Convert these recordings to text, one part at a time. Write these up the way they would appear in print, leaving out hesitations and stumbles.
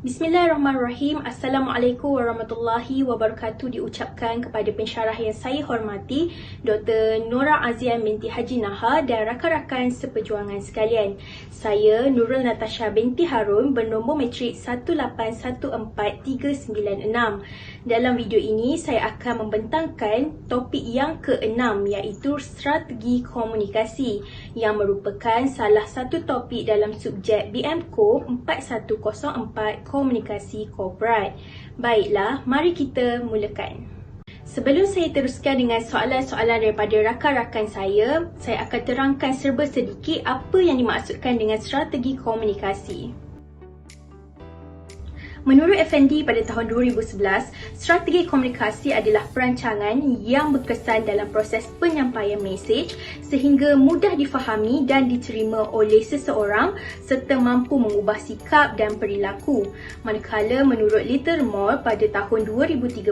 Bismillahirrahmanirrahim. Assalamualaikum warahmatullahi wabarakatuh diucapkan kepada pensyarah yang saya hormati, Dr. Nora Azian binti Haji Naha dan rakan-rakan seperjuangan sekalian. Saya Nurul Natasha binti Harun bernombor matrik 1814396. Dalam video ini saya akan membentangkan topik yang ke-6 iaitu strategi komunikasi yang merupakan salah satu topik dalam subjek BMco 4104 komunikasi korporat. Baiklah, mari kita mulakan. Sebelum saya teruskan dengan soalan-soalan daripada rakan-rakan saya akan terangkan serba sedikit apa yang dimaksudkan dengan strategi komunikasi. Menurut FND pada tahun 2011, strategi komunikasi adalah perancangan yang berkesan dalam proses penyampaian mesej sehingga mudah difahami dan diterima oleh seseorang serta mampu mengubah sikap dan perilaku. Manakala menurut Littlemore pada tahun 2013,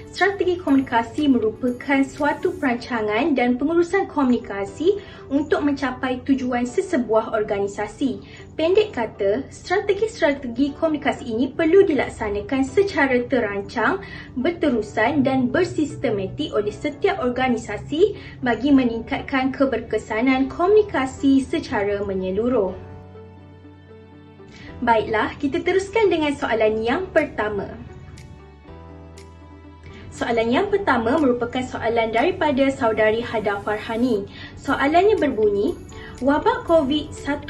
strategi komunikasi merupakan suatu perancangan dan pengurusan komunikasi untuk mencapai tujuan sesebuah organisasi. Pendek kata, strategi-strategi komunikasi ini perlu dilaksanakan secara terancang, berterusan dan bersistematik oleh setiap organisasi bagi meningkatkan keberkesanan komunikasi secara menyeluruh. Baiklah, kita teruskan dengan soalan yang pertama. Soalan yang pertama merupakan soalan daripada saudari Hada Farhani. Soalannya berbunyi, wabak COVID-19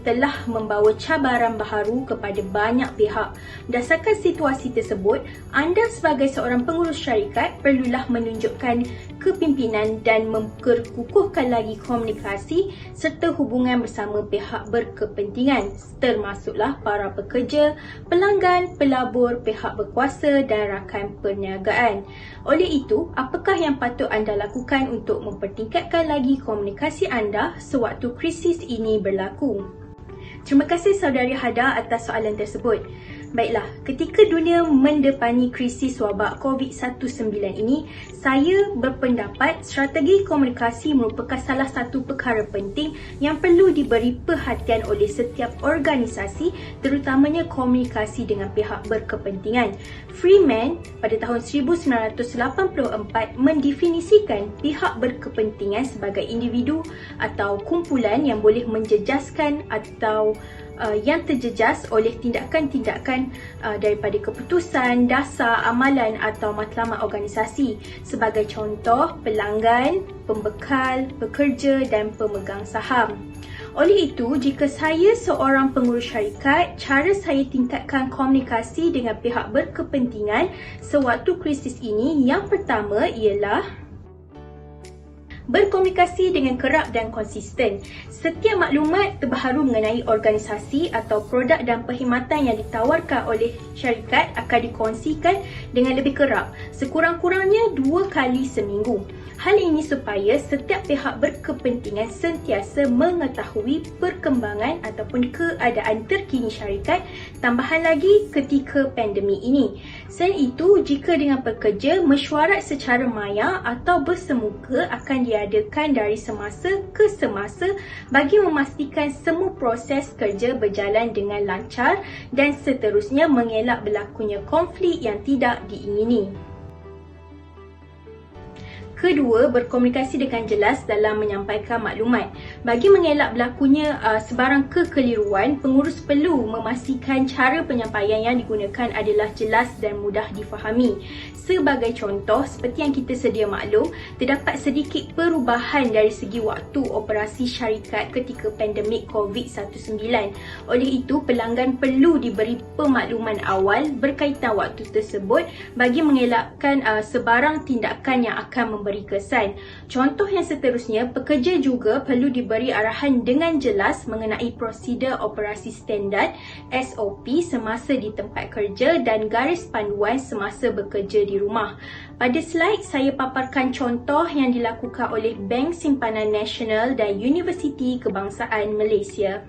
telah membawa cabaran baharu kepada banyak pihak. Berdasarkan situasi tersebut, anda sebagai seorang pengurus syarikat perlulah menunjukkan kepimpinan dan memperkukuhkan lagi komunikasi serta hubungan bersama pihak berkepentingan, termasuklah para pekerja, pelanggan, pelabur, pihak berkuasa dan rakan perniagaan. Oleh itu, apakah yang patut anda lakukan untuk mempertingkatkan lagi komunikasi anda sewaktu krisis ini berlaku? Terima kasih saudari Hada atas soalan tersebut. Baiklah, ketika dunia mendepani krisis wabak COVID-19 ini, saya berpendapat strategi komunikasi merupakan salah satu perkara penting yang perlu diberi perhatian oleh setiap organisasi, terutamanya komunikasi dengan pihak berkepentingan. Freeman pada tahun 1984 mendefinisikan pihak berkepentingan sebagai individu atau kumpulan yang boleh menjejaskan atau yang terjejas oleh tindakan-tindakan daripada keputusan, dasar, amalan atau matlamat organisasi. Sebagai contoh, pelanggan, pembekal, pekerja dan pemegang saham. Oleh itu, jika saya seorang pengurus syarikat, cara saya tingkatkan komunikasi dengan pihak berkepentingan sewaktu krisis ini, yang pertama ialah berkomunikasi dengan kerap dan konsisten. Setiap maklumat terbaru mengenai organisasi atau produk dan perkhidmatan yang ditawarkan oleh syarikat akan dikongsikan dengan lebih kerap, sekurang-kurangnya 2 kali seminggu. Hal ini supaya setiap pihak berkepentingan sentiasa mengetahui perkembangan ataupun keadaan terkini syarikat, tambahan lagi ketika pandemik ini. Selain itu, jika dengan pekerja, mesyuarat secara maya atau bersemuka akan diadakan dari semasa ke semasa bagi memastikan semua proses kerja berjalan dengan lancar dan seterusnya mengelak berlakunya konflik yang tidak diingini. Kedua, berkomunikasi dengan jelas dalam menyampaikan maklumat. Bagi mengelak berlakunya sebarang kekeliruan, pengurus perlu memastikan cara penyampaian yang digunakan adalah jelas dan mudah difahami. Sebagai contoh, seperti yang kita sedia maklum, terdapat sedikit perubahan dari segi waktu operasi syarikat ketika pandemik COVID-19. Oleh itu, pelanggan perlu diberi pemakluman awal berkaitan waktu tersebut bagi mengelakkan sebarang tindakan yang akan memberi kesan. Contoh yang seterusnya, pekerja juga perlu diberi arahan dengan jelas mengenai prosedur operasi standard SOP semasa di tempat kerja dan garis panduan semasa bekerja di rumah. Pada slide, saya paparkan contoh yang dilakukan oleh Bank Simpanan Nasional dan Universiti Kebangsaan Malaysia.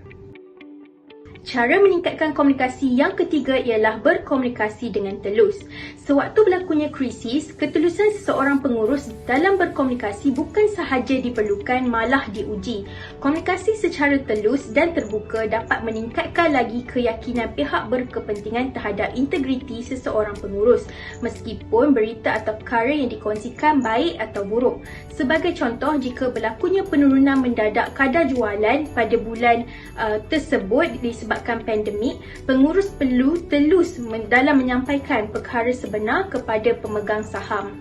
Cara meningkatkan komunikasi yang ketiga ialah berkomunikasi dengan telus. Sewaktu berlakunya krisis, ketulusan seseorang pengurus dalam berkomunikasi bukan sahaja diperlukan, malah diuji. Komunikasi secara telus dan terbuka dapat meningkatkan lagi keyakinan pihak berkepentingan terhadap integriti seseorang pengurus, meskipun berita atau perkara yang dikongsikan baik atau buruk. Sebagai contoh, jika berlakunya penurunan mendadak kadar jualan pada bulan tersebut disebabkan pandemik, pengurus perlu telus dalam menyampaikan perkara sebenar kepada pemegang saham.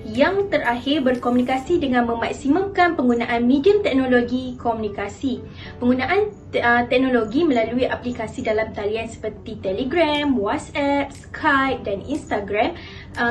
Yang terakhir, berkomunikasi dengan memaksimumkan penggunaan medium teknologi komunikasi. Penggunaan teknologi melalui aplikasi dalam talian seperti Telegram, WhatsApp, Skype dan Instagram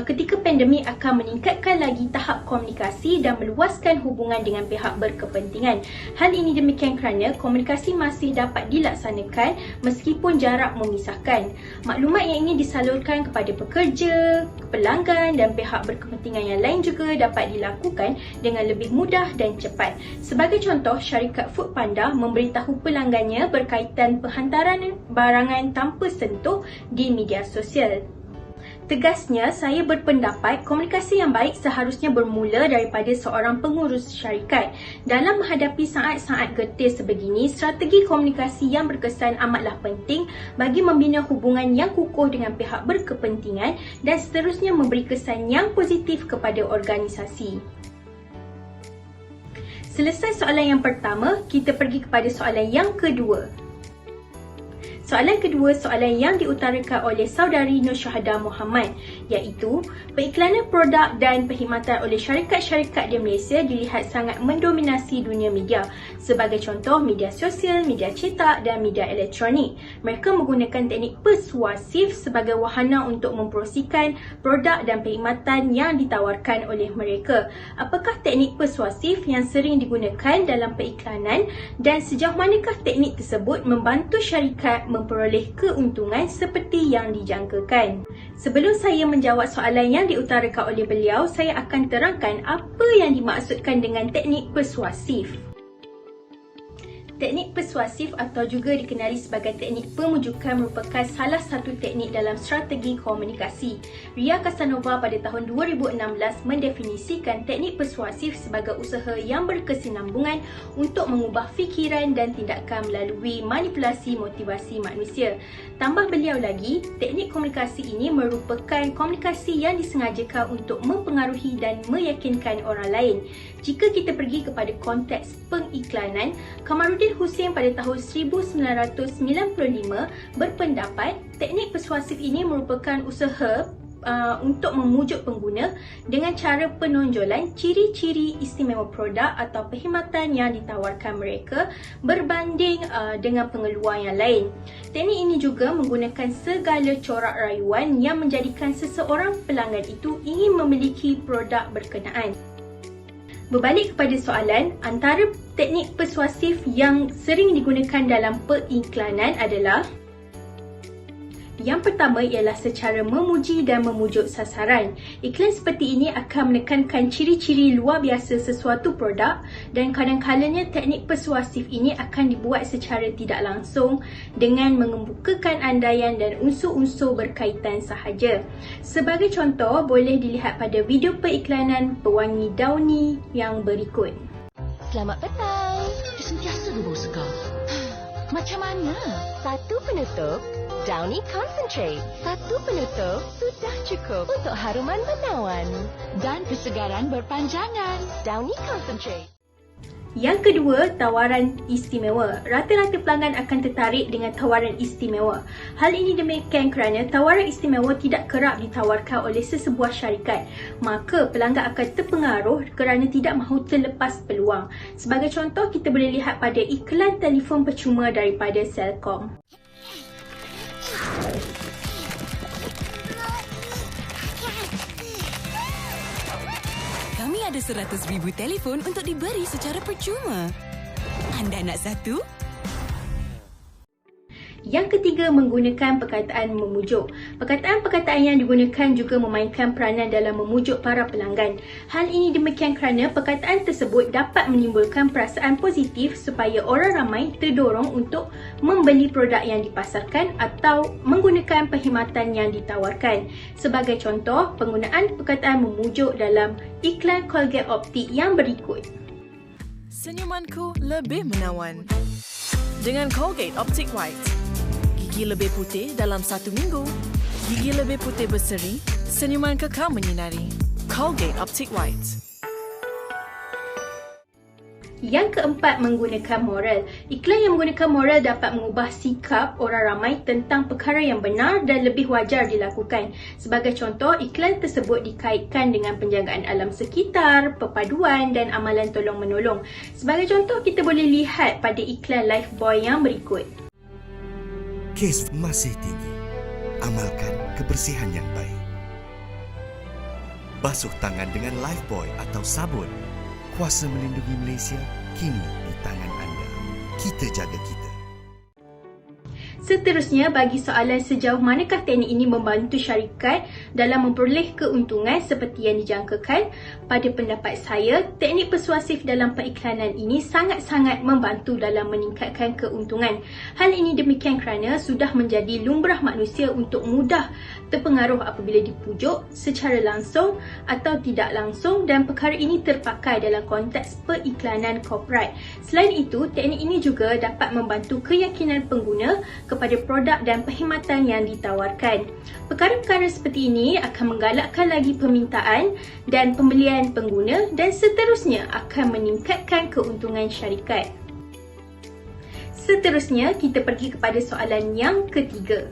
ketika pandemik akan meningkatkan lagi tahap komunikasi dan meluaskan hubungan dengan pihak berkepentingan. Hal ini demikian kerana komunikasi masih dapat dilaksanakan meskipun jarak memisahkan. Maklumat yang ingin disalurkan kepada pekerja, pelanggan dan pihak berkepentingan yang lain juga dapat dilakukan dengan lebih mudah dan cepat. Sebagai contoh, syarikat Foodpanda memberitahu pelanggannya berkaitan penghantaran barangan tanpa sentuh di media sosial. Tegasnya, saya berpendapat komunikasi yang baik seharusnya bermula daripada seorang pengurus syarikat. Dalam menghadapi saat-saat getir sebegini, strategi komunikasi yang berkesan amatlah penting bagi membina hubungan yang kukuh dengan pihak berkepentingan dan seterusnya memberi kesan yang positif kepada organisasi. Selesai soalan yang pertama, kita pergi kepada soalan yang kedua. Soalan kedua, soalan yang diutarakan oleh saudari Nur Syahada Muhammad, iaitu periklanan produk dan perkhidmatan oleh syarikat-syarikat di Malaysia dilihat sangat mendominasi dunia media. Sebagai contoh, media sosial, media cetak dan media elektronik. Mereka menggunakan teknik persuasif sebagai wahana untuk mempromosikan produk dan perkhidmatan yang ditawarkan oleh mereka. Apakah teknik persuasif yang sering digunakan dalam periklanan dan sejauh manakah teknik tersebut membantu syarikat memperoleh keuntungan seperti yang dijangkakan? Sebelum saya menjawab soalan yang diutarakan oleh beliau, saya akan terangkan apa yang dimaksudkan dengan teknik persuasif. Teknik persuasif atau juga dikenali sebagai teknik pemujukan merupakan salah satu teknik dalam strategi komunikasi. Ria Casanova pada tahun 2016 mendefinisikan teknik persuasif sebagai usaha yang berkesinambungan untuk mengubah fikiran dan tindakan melalui manipulasi motivasi manusia. Tambah beliau lagi, teknik komunikasi ini merupakan komunikasi yang disengajakan untuk mempengaruhi dan meyakinkan orang lain. Jika kita pergi kepada konteks pengiklanan, Kamaruddin Hussein pada tahun 1995 berpendapat teknik persuasif ini merupakan usaha untuk memujuk pengguna dengan cara penonjolan ciri-ciri istimewa produk atau perkhidmatan yang ditawarkan mereka berbanding dengan pengeluar yang lain. Teknik ini juga menggunakan segala corak rayuan yang menjadikan seseorang pelanggan itu ingin memiliki produk berkenaan. Berbalik kepada soalan, antara teknik persuasif yang sering digunakan dalam periklanan adalah: yang pertama ialah secara memuji dan memujuk sasaran. Iklan seperti ini akan menekankan ciri-ciri luar biasa sesuatu produk dan kadang-kadangnya teknik persuasif ini akan dibuat secara tidak langsung dengan mengemukakan andaian dan unsur-unsur berkaitan sahaja. Sebagai contoh, boleh dilihat pada video periklanan pewangi Downy yang berikut. Selamat petang. Dia sentiasa berbau segar. Macam mana? Satu penutup Downy Concentrate. Satu penutup sudah cukup untuk haruman menawan dan kesegaran berpanjangan. Downy Concentrate. Yang kedua, tawaran istimewa. Rata-rata pelanggan akan tertarik dengan tawaran istimewa. Hal ini demikian kerana tawaran istimewa tidak kerap ditawarkan oleh sesebuah syarikat. Maka pelanggan akan terpengaruh kerana tidak mahu terlepas peluang. Sebagai contoh, kita boleh lihat pada iklan telefon percuma daripada Celcom. Kami ada 100,000 telefon untuk diberi secara percuma. Anda nak satu? Yang ketiga, menggunakan perkataan memujuk. Perkataan-perkataan yang digunakan juga memainkan peranan dalam memujuk para pelanggan. Hal ini demikian kerana perkataan tersebut dapat menimbulkan perasaan positif supaya orang ramai terdorong untuk membeli produk yang dipasarkan atau menggunakan perkhidmatan yang ditawarkan. Sebagai contoh, penggunaan perkataan memujuk dalam iklan Colgate Optik yang berikut. Senyumanku lebih menawan. Dengan Colgate Optic White. Gigi lebih putih dalam 1 minggu. Gigi lebih putih berseri, senyuman kekal menyinari. Colgate Optic White. Yang keempat, menggunakan moral. Iklan yang menggunakan moral dapat mengubah sikap orang ramai tentang perkara yang benar dan lebih wajar dilakukan. Sebagai contoh, iklan tersebut dikaitkan dengan penjagaan alam sekitar, perpaduan dan amalan tolong-menolong. Sebagai contoh, kita boleh lihat pada iklan Lifebuoy yang berikut. Kes masih tinggi. Amalkan kebersihan yang baik. Basuh tangan dengan Lifebuoy atau sabun. Kuasa melindungi Malaysia kini di tangan anda. Kita jaga kita. Seterusnya, bagi soalan sejauh manakah teknik ini membantu syarikat dalam memperoleh keuntungan seperti yang dijangkakan, pada pendapat saya, teknik persuasif dalam periklanan ini sangat-sangat membantu dalam meningkatkan keuntungan. Hal ini demikian kerana sudah menjadi lumrah manusia untuk mudah terpengaruh apabila dipujuk secara langsung atau tidak langsung, dan perkara ini terpakai dalam konteks periklanan korporat. Selain itu, teknik ini juga dapat membantu keyakinan pengguna kepada produk dan perkhidmatan yang ditawarkan. Perkara-perkara seperti ini akan menggalakkan lagi permintaan dan pembelian pengguna dan seterusnya akan meningkatkan keuntungan syarikat. Seterusnya, kita pergi kepada soalan yang ketiga.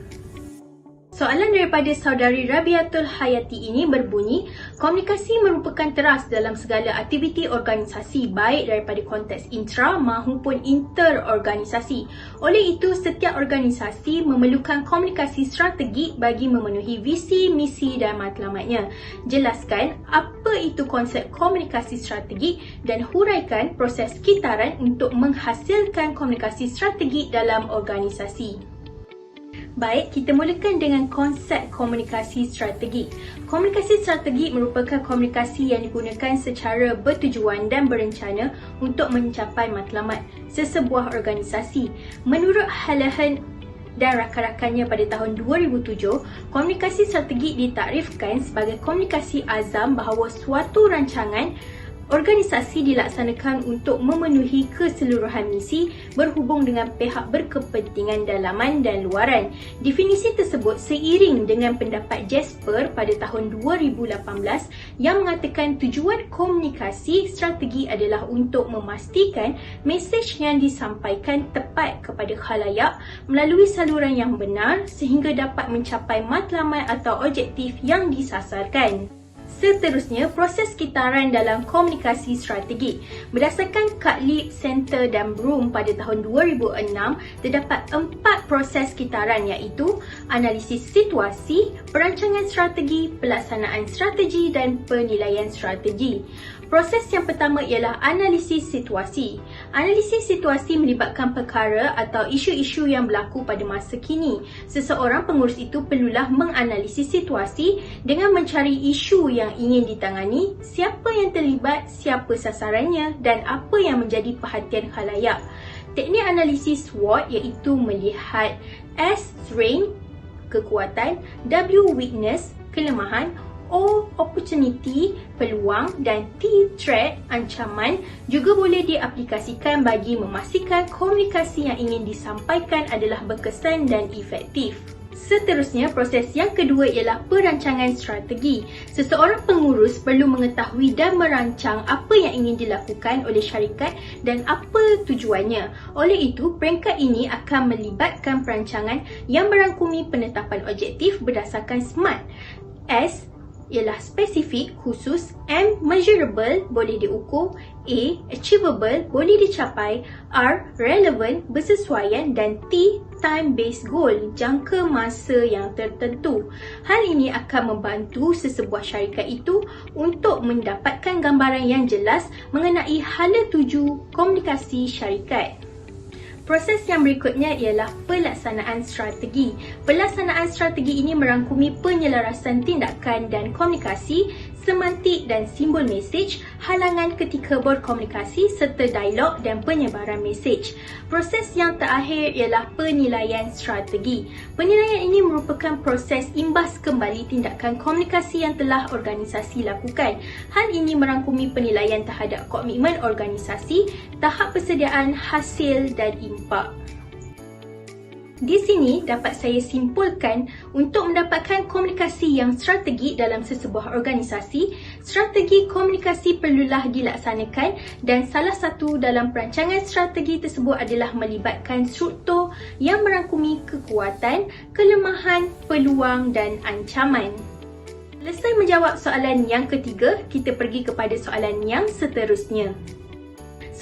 Soalan daripada saudari Rabiatul Hayati ini berbunyi, komunikasi merupakan teras dalam segala aktiviti organisasi, baik daripada konteks intra maupun interorganisasi. Oleh itu, setiap organisasi memerlukan komunikasi strategik bagi memenuhi visi, misi dan matlamatnya. Jelaskan apa itu konsep komunikasi strategik dan huraikan proses kitaran untuk menghasilkan komunikasi strategik dalam organisasi. Baik, kita mulakan dengan konsep komunikasi strategik. Komunikasi strategik merupakan komunikasi yang digunakan secara bertujuan dan berencana untuk mencapai matlamat sesebuah organisasi. Menurut Hallahan dan rakan-rakannya pada tahun 2007, komunikasi strategik ditakrifkan sebagai komunikasi azam bahawa suatu rancangan organisasi dilaksanakan untuk memenuhi keseluruhan misi berhubung dengan pihak berkepentingan dalaman dan luaran. Definisi tersebut seiring dengan pendapat Jasper pada tahun 2018 yang mengatakan tujuan komunikasi strategi adalah untuk memastikan mesej yang disampaikan tepat kepada khalayak melalui saluran yang benar sehingga dapat mencapai matlamat atau objektif yang disasarkan. Seterusnya, proses kitaran dalam komunikasi strategik. Berdasarkan Cutlip Center dan Broom pada tahun 2006, terdapat 4 proses kitaran iaitu analisis situasi, perancangan strategi, pelaksanaan strategi dan penilaian strategi. Proses yang pertama ialah analisis situasi. Analisis situasi melibatkan perkara atau isu-isu yang berlaku pada masa kini. Seseorang pengurus itu perlulah menganalisis situasi dengan mencari isu yang ingin ditangani, siapa yang terlibat, siapa sasarannya dan apa yang menjadi perhatian khalayak. Teknik analisis SWOT iaitu melihat S, strength, kekuatan, W, weakness, kelemahan, O, opportunity, peluang dan T, threat, ancaman juga boleh diaplikasikan bagi memastikan komunikasi yang ingin disampaikan adalah berkesan dan efektif. Seterusnya, proses yang kedua ialah perancangan strategi. Seseorang pengurus perlu mengetahui dan merancang apa yang ingin dilakukan oleh syarikat dan apa tujuannya. Oleh itu, peringkat ini akan melibatkan perancangan yang merangkumi penetapan objektif berdasarkan SMART. S ialah spesifik, khusus, M, measurable, boleh diukur, A, achievable, boleh dicapai, R, relevant, bersesuaian dan T, time-based goal, jangka masa yang tertentu. Hal ini akan membantu sesebuah syarikat itu untuk mendapatkan gambaran yang jelas mengenai hala tuju komunikasi syarikat. Proses yang berikutnya ialah pelaksanaan strategi. Pelaksanaan strategi ini merangkumi penyelarasan tindakan dan komunikasi, semantik dan simbol mesej, halangan ketika berkomunikasi serta dialog dan penyebaran mesej. Proses yang terakhir ialah penilaian strategi. Penilaian ini merupakan proses imbas kembali tindakan komunikasi yang telah organisasi lakukan. Hal ini merangkumi penilaian terhadap komitmen organisasi, tahap persediaan, hasil dan impak. Di sini dapat saya simpulkan, untuk mendapatkan komunikasi yang strategik dalam sesebuah organisasi, strategi komunikasi perlulah dilaksanakan dan salah satu dalam perancangan strategi tersebut adalah melibatkan struktur yang merangkumi kekuatan, kelemahan, peluang dan ancaman. Selesai menjawab soalan yang ketiga, kita pergi kepada soalan yang seterusnya.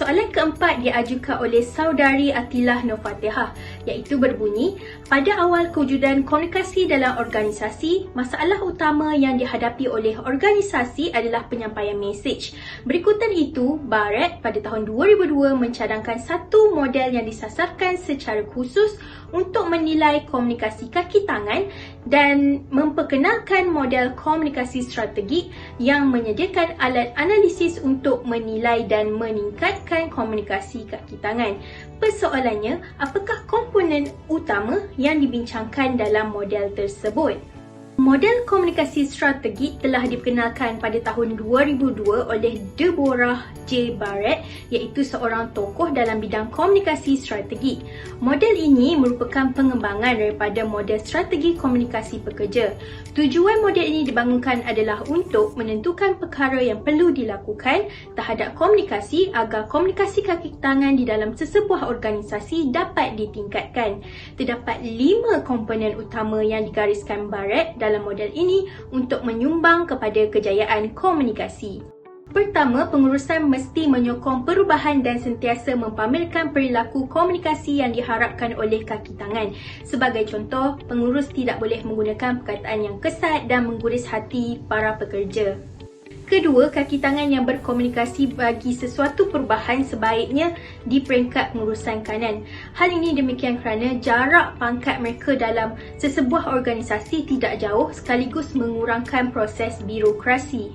Soalan keempat diajukan oleh saudari Atilah Nofatihah, iaitu berbunyi, pada awal kewujudan komunikasi dalam organisasi, masalah utama yang dihadapi oleh organisasi adalah penyampaian mesej. Berikutan itu, Barrett pada tahun 2002 mencadangkan satu model yang disasarkan secara khusus untuk menilai komunikasi kaki tangan dan memperkenalkan model komunikasi strategik yang menyediakan alat analisis untuk menilai dan meningkatkan komunikasi kaki tangan. Persoalannya, apakah komponen utama yang dibincangkan dalam model tersebut? Model komunikasi strategik telah diperkenalkan pada tahun 2002 oleh Deborah J. Barrett, iaitu seorang tokoh dalam bidang komunikasi strategik. Model ini merupakan pengembangan daripada model strategi komunikasi pekerja. Tujuan model ini dibangunkan adalah untuk menentukan perkara yang perlu dilakukan terhadap komunikasi agar komunikasi kaki tangan di dalam sesebuah organisasi dapat ditingkatkan. Terdapat 5 komponen utama yang digariskan Barrett dalam model ini untuk menyumbang kepada kejayaan komunikasi. Pertama, pengurusan mesti menyokong perubahan dan sentiasa mempamerkan perilaku komunikasi yang diharapkan oleh kaki tangan. Sebagai contoh, pengurus tidak boleh menggunakan perkataan yang kesat dan mengguris hati para pekerja. Kedua, kaki tangan yang berkomunikasi bagi sesuatu perubahan sebaiknya di peringkat pengurusan kanan. Hal ini demikian kerana jarak pangkat mereka dalam sesebuah organisasi tidak jauh sekaligus mengurangkan proses birokrasi.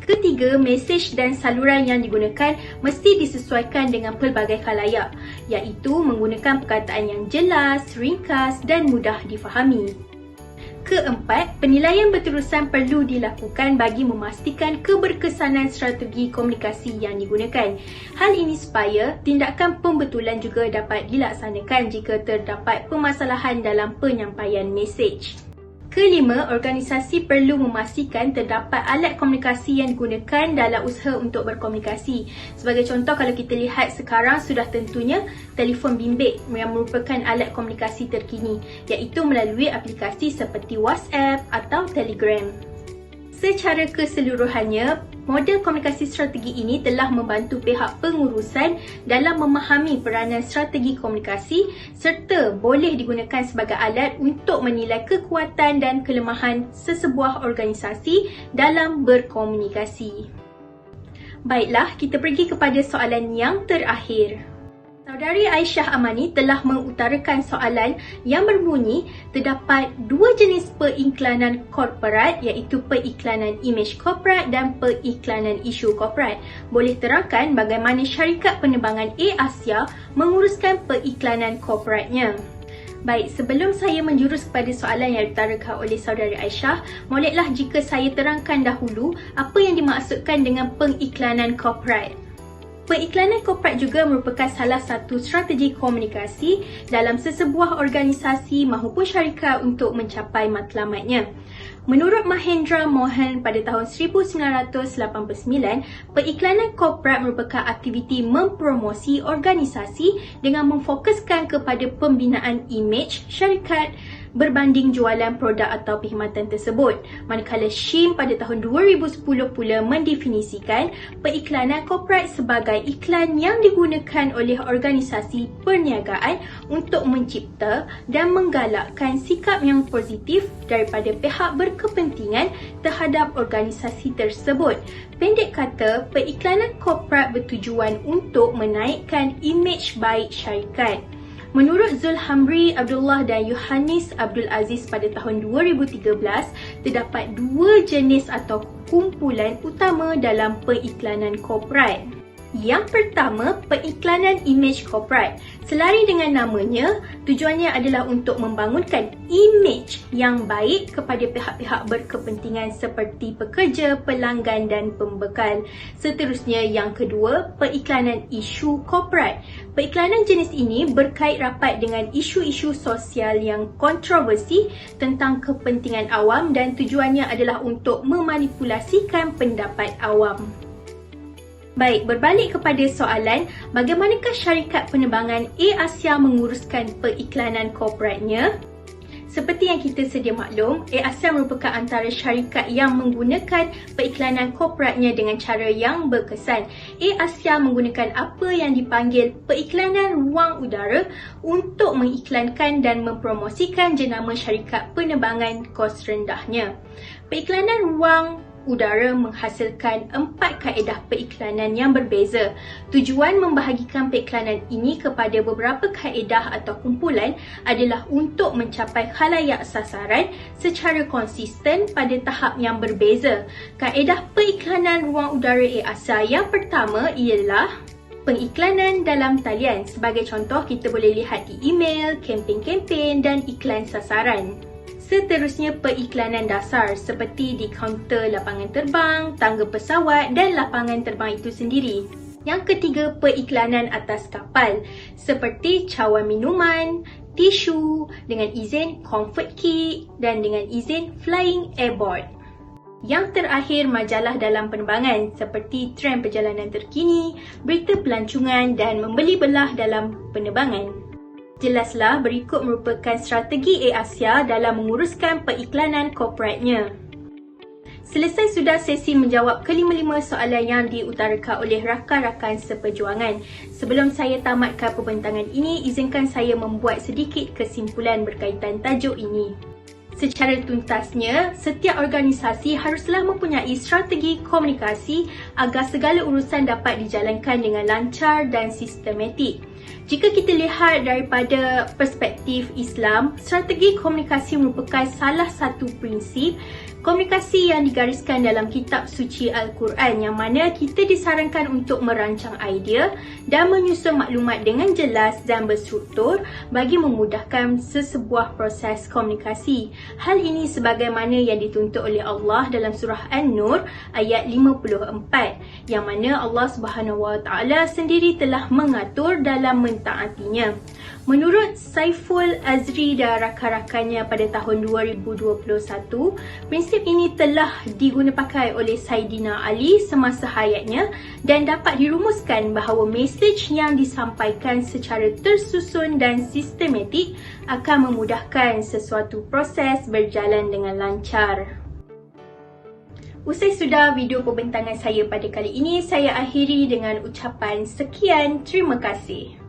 Ketiga, mesej dan saluran yang digunakan mesti disesuaikan dengan pelbagai khalayak, iaitu menggunakan perkataan yang jelas, ringkas dan mudah difahami. Keempat, penilaian berterusan perlu dilakukan bagi memastikan keberkesanan strategi komunikasi yang digunakan. Hal ini supaya tindakan pembetulan juga dapat dilaksanakan jika terdapat permasalahan dalam penyampaian mesej. Kelima, organisasi perlu memastikan terdapat alat komunikasi yang digunakan dalam usaha untuk berkomunikasi. Sebagai contoh, kalau kita lihat sekarang sudah tentunya telefon bimbit yang merupakan alat komunikasi terkini, iaitu melalui aplikasi seperti WhatsApp atau Telegram. Secara keseluruhannya, model komunikasi strategi ini telah membantu pihak pengurusan dalam memahami peranan strategi komunikasi serta boleh digunakan sebagai alat untuk menilai kekuatan dan kelemahan sesebuah organisasi dalam berkomunikasi. Baiklah, kita pergi kepada soalan yang terakhir. Saudari Aisyah Amani telah mengutarakan soalan yang berbunyi, terdapat 2 jenis periklanan korporat, iaitu periklanan imej korporat dan periklanan isu korporat. Boleh terangkan bagaimana syarikat penerbangan Air Asia menguruskan periklanan korporatnya? Baik, sebelum saya menjurus kepada soalan yang diutarakan oleh saudari Aisyah, bolehlah jika saya terangkan dahulu apa yang dimaksudkan dengan periklanan korporat. Periklanan korporat juga merupakan salah satu strategi komunikasi dalam sesebuah organisasi maupun syarikat untuk mencapai matlamatnya. Menurut Mahendra Mohan pada tahun 1989, periklanan korporat merupakan aktiviti mempromosi organisasi dengan memfokuskan kepada pembinaan imej syarikat berbanding jualan produk atau perkhidmatan tersebut. Manakala SHIM pada tahun 2010 pula mendefinisikan periklanan korporat sebagai iklan yang digunakan oleh organisasi perniagaan untuk mencipta dan menggalakkan sikap yang positif daripada pihak berkepentingan terhadap organisasi tersebut. Pendek kata, periklanan korporat bertujuan untuk menaikkan imej baik syarikat. Menurut Zulhamri Abdullah dan Yohanis Abdul Aziz pada tahun 2013, terdapat 2 jenis atau kumpulan utama dalam periklanan korporat. Yang pertama, periklanan imej korporat. Selari dengan namanya, tujuannya adalah untuk membangunkan imej yang baik kepada pihak-pihak berkepentingan seperti pekerja, pelanggan dan pembekal. Seterusnya, yang kedua, periklanan isu korporat. Periklanan jenis ini berkait rapat dengan isu-isu sosial yang kontroversi tentang kepentingan awam dan tujuannya adalah untuk memanipulasikan pendapat awam. Baik, berbalik kepada soalan, bagaimanakah syarikat penerbangan AirAsia menguruskan periklanan korporatnya? Seperti yang kita sedia maklum, AirAsia merupakan antara syarikat yang menggunakan periklanan korporatnya dengan cara yang berkesan. AirAsia menggunakan apa yang dipanggil periklanan ruang udara untuk mengiklankan dan mempromosikan jenama syarikat penerbangan kos rendahnya. Periklanan ruang udara menghasilkan 4 kaedah periklanan yang berbeza. Tujuan membahagikan periklanan ini kepada beberapa kaedah atau kumpulan adalah untuk mencapai khalayak sasaran secara konsisten pada tahap yang berbeza. Kaedah periklanan ruang udara AirAsia yang pertama ialah pengiklanan dalam talian. Sebagai contoh, kita boleh lihat di email, kempen-kempen dan iklan sasaran. Seterusnya, periklanan dasar seperti di kaunter lapangan terbang, tangga pesawat dan lapangan terbang itu sendiri. Yang ketiga, periklanan atas kapal seperti cawan minuman, tisu dengan izin comfort kit dan dengan izin flying airboard. Yang terakhir, majalah dalam penerbangan seperti trend perjalanan terkini, berita pelancongan dan membeli belah dalam penerbangan. Jelaslah, berikut merupakan strategi AirAsia dalam menguruskan periklanan korporatnya. Selesai sudah sesi menjawab kelima-lima soalan yang diutarakan oleh rakan-rakan seperjuangan. Sebelum saya tamatkan pembentangan ini, izinkan saya membuat sedikit kesimpulan berkaitan tajuk ini. Secara tuntasnya, setiap organisasi haruslah mempunyai strategi komunikasi agar segala urusan dapat dijalankan dengan lancar dan sistematik. Jika kita lihat daripada perspektif Islam, strategi komunikasi merupakan salah satu prinsip komunikasi yang digariskan dalam kitab suci Al-Quran, yang mana kita disarankan untuk merancang idea dan menyusun maklumat dengan jelas dan berstruktur bagi memudahkan sesebuah proses komunikasi. Hal ini sebagaimana yang dituntut oleh Allah dalam surah An-Nur ayat 54, yang mana Allah SWT sendiri telah mengatur dalam mentaatinya. Menurut Saiful Azri dan rakan-rakannya pada tahun 2021, prinsip ini telah digunapakai oleh Saidina Ali semasa hayatnya dan dapat dirumuskan bahawa mesej yang disampaikan secara tersusun dan sistematik akan memudahkan sesuatu proses berjalan dengan lancar. Usai sudah video pembentangan saya pada kali ini, saya akhiri dengan ucapan sekian, terima kasih.